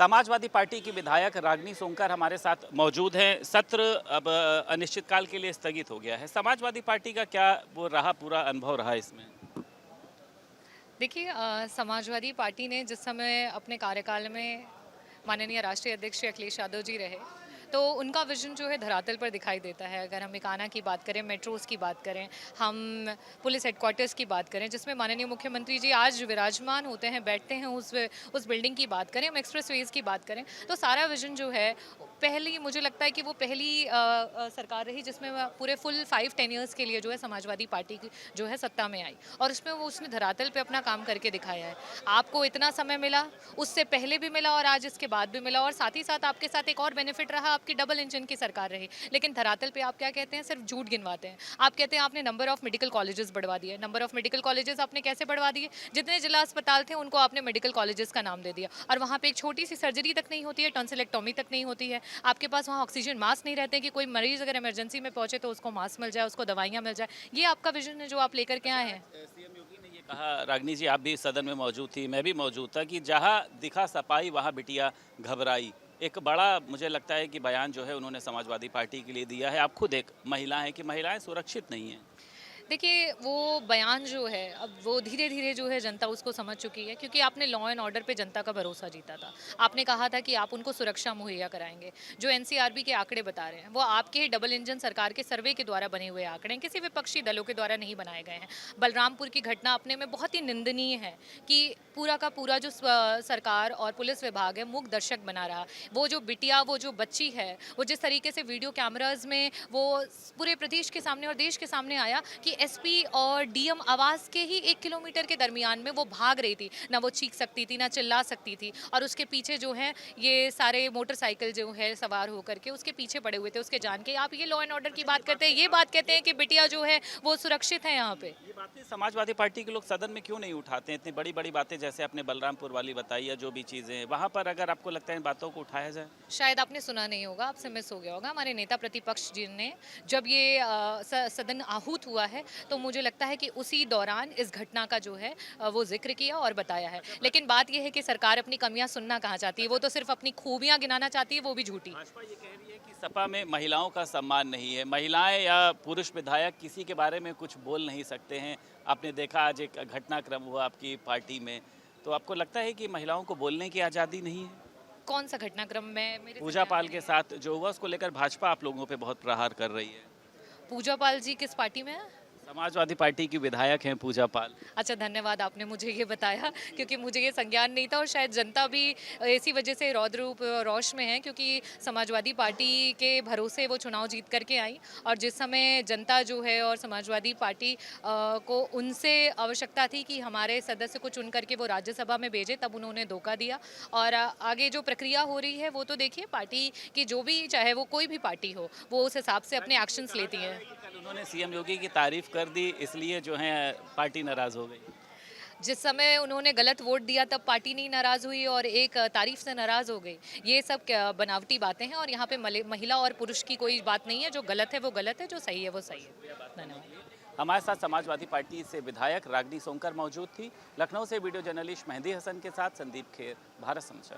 Samajwadi party की विधायक रागिनी सोंकर हमारे साथ मौजूद हैं। सत्र अब अनिश्चितकाल के लिए स्थगित हो गया है। समाजवादी पार्टी का क्या वो रहा पूरा अनुभव रहा इसमें? देखिए समाजवादी पार्टी ने जिस समय अपने कार्यकाल में माननीय राष्ट्रीय अध्यक्ष श्री अखिलेश यादव जी रहे, तो उनका विजन जो है धरातल पर दिखाई देता है। अगर हम इकाना की बात करें, मेट्रोस की बात करें, हम पुलिस हेडक्वार्टर्स की बात करें, जिसमें माननीय मुख्यमंत्री जी आज विराजमान होते हैं, बैठते हैं, उस बिल्डिंग की बात करें, हम एक्सप्रेसवेज की बात करें, तो सारा विजन जो है पहली, मुझे लगता है कि वो पहली सरकार रही जिसमें पूरे फुल 5-10 ईयर्स के लिए जो है समाजवादी पार्टी की जो है सत्ता में आई, और उसमें वो उसने धरातल पे अपना काम करके दिखाया है। आपको इतना समय मिला, उससे पहले भी मिला और आज इसके बाद भी मिला, और साथ ही साथ आपके साथ एक और बेनिफिट रहा, आपकी डबल इंजन की सरकार रही। लेकिन धरातल पे आप क्या कहते हैं, सिर्फ झूठ गिनवाते हैं। आप कहते हैं आपने नंबर ऑफ मेडिकल कॉलेजेस बढ़वा दिए। नंबर ऑफ मेडिकल कॉलेजेस आपने कैसे बढ़वा दिए? जितने जिला अस्पताल थे उनको आपने मेडिकल कॉलेजेस का नाम दे दिया, और वहाँ पे एक छोटी सी सर्जरी तक नहीं होती है, टॉन्सिलेक्टोमी तक नहीं होती है। आपके पास वहाँ ऑक्सीजन मास्क नहीं रहते कि कोई मरीज अगर इमरजेंसी में पहुंचे तो उसको मास्क मिल जाए, उसको दवाइयाँ मिल जाए। ये आपका विजन है जो आप लेकर के आए हैं। सीएम योगी ने ये कहा, रागिनी जी आप भी सदन में मौजूद थी, मैं भी मौजूद था, कि जहां दिखा सफाई वहां बिटिया घबराई। एक बड़ा मुझे लगता है कि बयान जो है उन्होंने समाजवादी पार्टी के लिए दिया है। आप खुद एक महिला हैं कि महिलाएं सुरक्षित नहीं हैं। देखिए, वो बयान जो है, अब वो धीरे-धीरे जो है जनता उसको समझ चुकी है, क्योंकि आपने लॉ एंड ऑर्डर पे जनता का भरोसा जीता था। आपने कहा था कि आप उनको सुरक्षा मुहैया कराएँगे। जो एनसीआरबी के आंकड़े बता रहे हैं, वो आपके ही डबल इंजन सरकार के सर्वे के द्वारा बने हुए आंकड़े हैं, किसी विपक्षी दलों के द्वारा नहीं बनाए गए हैं। बलरामपुर की घटना अपने में बहुत ही निंदनीय है कि पूरा का पूरा जो सरकार और पुलिस विभाग है, मूक दर्शक बना रहा। वो जो बिटिया, वो जो बच्ची है, वो जिस तरीके से वीडियो कैमराज़ में वो पूरे प्रदेश के सामने और देश के सामने आया कि एसपी और डीएम आवास के ही 1 किलोमीटर के दरमियान में वो भाग रही थी, ना वो चीख सकती थी, ना चिल्ला सकती थी, और उसके पीछे जो है ये सारे मोटरसाइकिल जो है सवार होकर के उसके पीछे पड़े हुए थे उसके जान के। आप ये लॉ एंड ऑर्डर की बात करते हैं, ये बात कहते हैं कि बिटिया जो है वो सुरक्षित है यहाँ पे। ये बातें समाजवादी पार्टी के लोग सदन में क्यों नहीं उठाते हैं? इतनी बड़ी बड़ी बातें जैसे आपने बलरामपुर वाली बताई या जो भी चीज़ें हैं, वहाँ पर अगर आपको लगता है इन बातों को उठाया जाए? शायद आपने सुना नहीं होगा, आपसे मिस हो गया होगा। हमारे नेता प्रतिपक्ष जी ने जब ये सदन आहूत हुआ है, तो मुझे लगता है कि उसी दौरान इस घटना का जो है वो ज़िक्र किया और बताया है। लेकिन बात ये है कि सरकार अपनी कमियाँ सुनना कहाँ चाहती है, वो तो सिर्फ़ अपनी खूबियाँ गिनाना चाहती है, वो भी झूठी। भाजपा ये कह रही है कि सपा में महिलाओं का सम्मान नहीं है, महिलाएं या पुरुष विधायक किसी के बारे में कुछ बोल नहीं सकते हैं। आपने देखा आज एक घटनाक्रम हुआ आपकी पार्टी में, तो आपको लगता है कि महिलाओं को बोलने की आज़ादी नहीं है? कौन सा घटनाक्रम में मेरे पूजा संज्ञान पाल में के नहीं है। साथ जो हुआ उसको लेकर भाजपा आप लोगों पे बहुत प्रहार कर रही है। पूजा पाल जी किस पार्टी में है? समाजवादी पार्टी की विधायक हैं पूजा पाल। अच्छा, धन्यवाद आपने मुझे ये बताया, क्योंकि मुझे ये संज्ञान नहीं था, और शायद जनता भी इसी वजह से रौद्र रूप रोष में है, क्योंकि समाजवादी पार्टी के भरोसे वो चुनाव जीत करके आई, और जिस समय जनता जो है और समाजवादी पार्टी को उनसे आवश्यकता थी कि हमारे सदस्य को चुन करके वो राज्यसभा में भेजे, तब उन्होंने धोखा दिया। और आगे जो प्रक्रिया हो रही है वो तो देखिए, पार्टी की जो भी, चाहे वो कोई भी पार्टी हो, वो उस हिसाब से अपने एक्शंस लेती है। कल उन्होंने सीएम योगी की तारीफ कर दी, इसलिए जो है पार्टी नाराज हो गई। जिस समय उन्होंने गलत वोट दिया तब पार्टी नहीं नाराज़ हुई और एक तारीफ से नाराज़ हो गई। ये सब क्या बनावटी बातें हैं, और यहाँ पे महिला और पुरुष की कोई बात नहीं है। जो गलत है वो गलत है, जो सही है वो सही है। धन्यवाद। हमारे साथ समाजवादी पार्टी से विधायक रागिनी सोंकर मौजूद थी। लखनऊ से वीडियो जर्नलिस्ट मेहंदी हसन के साथ संदीप खेर, भारत समाचार।